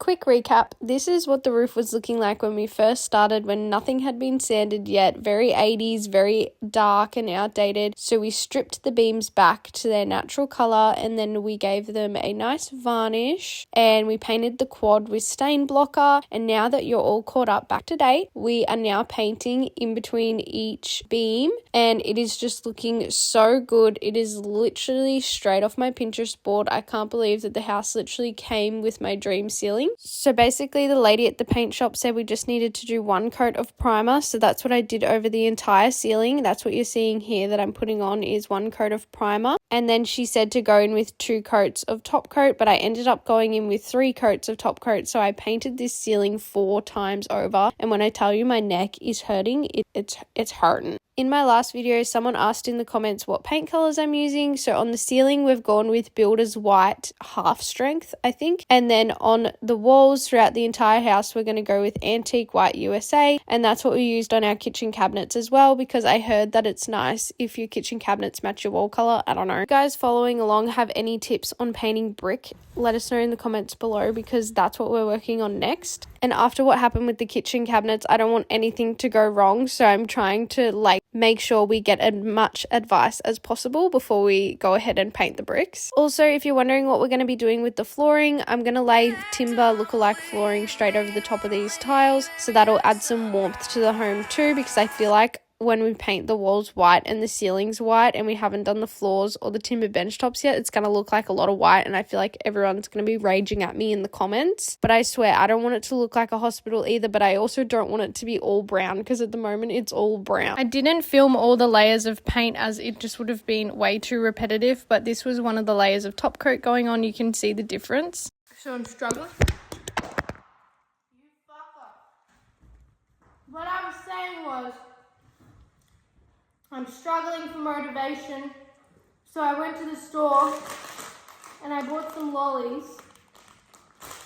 Quick recap, this is what the roof was looking like when we first started, when nothing had been sanded yet. Very 80s, very dark and outdated. So we stripped the beams back to their natural colour, and then we gave them a nice varnish, and we painted the quad with stain blocker. And now that you're all caught up back to date, we are now painting in between each beam, and it is just looking so good. It is literally straight off my Pinterest board. I can't believe that the house literally came with my dream ceiling. So basically the lady at the paint shop said we just needed to do 1 coat of primer. So that's what I did over the entire ceiling. That's what you're seeing here that I'm putting on is 1 coat of primer. And then she said to go in with 2 coats of top coat, but I ended up going in with 3 coats of top coat. So I painted this ceiling 4 times over. And when I tell you my neck is hurting, it's hurting. In my last video, someone asked in the comments what paint colors I'm using. So on the ceiling, we've gone with Builder's White Half Strength, I think. And then on the walls throughout the entire house, we're going to go with Antique White USA. And that's what we used on our kitchen cabinets as well, because I heard that it's nice if your kitchen cabinets match your wall color. I don't know. If you guys following along have any tips on painting brick, let us know in the comments below, because that's what we're working on next. And after what happened with the kitchen cabinets, I don't want anything to go wrong. So I'm trying to make sure we get as much advice as possible before we go ahead and paint the bricks. Also, if you're wondering what we're going to be doing with the flooring, I'm going to lay timber lookalike flooring straight over the top of these tiles. So that'll add some warmth to the home too, because I feel like when we paint the walls white and the ceilings white and we haven't done the floors or the timber bench tops yet, it's going to look like a lot of white, and I feel like everyone's going to be raging at me in the comments. But I swear, I don't want it to look like a hospital either, but I also don't want it to be all brown, because at the moment it's all brown. I didn't film all the layers of paint as it just would have been way too repetitive, but this was one of the layers of top coat going on. You can see the difference. So I'm struggling. You fucker. What I was saying was, I'm struggling for motivation, so I went to the store and I bought some lollies,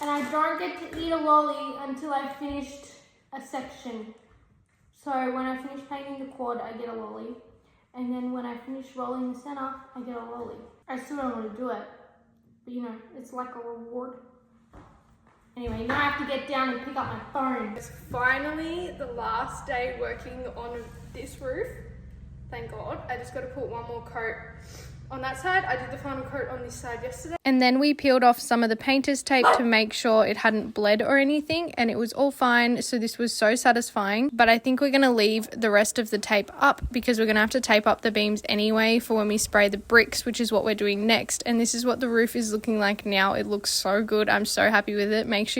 and I don't get to eat a lolly until I've finished a section. So when I finish painting the quad, I get a lolly, and then when I finish rolling the center, I get a lolly. I still don't want to do it, but you know, it's like a reward. Anyway, now I have to get down and pick up my phone. It's finally the last day working on this roof. Thank God. I just got to put 1 more coat on that side. I did the final coat on this side yesterday. And then we peeled off some of the painter's tape to make sure it hadn't bled or anything, and it was all fine. So this was so satisfying. But I think we're going to leave the rest of the tape up, because we're going to have to tape up the beams anyway for when we spray the bricks, which is what we're doing next. And this is what the roof is looking like now. It looks so good. I'm so happy with it. Make sure you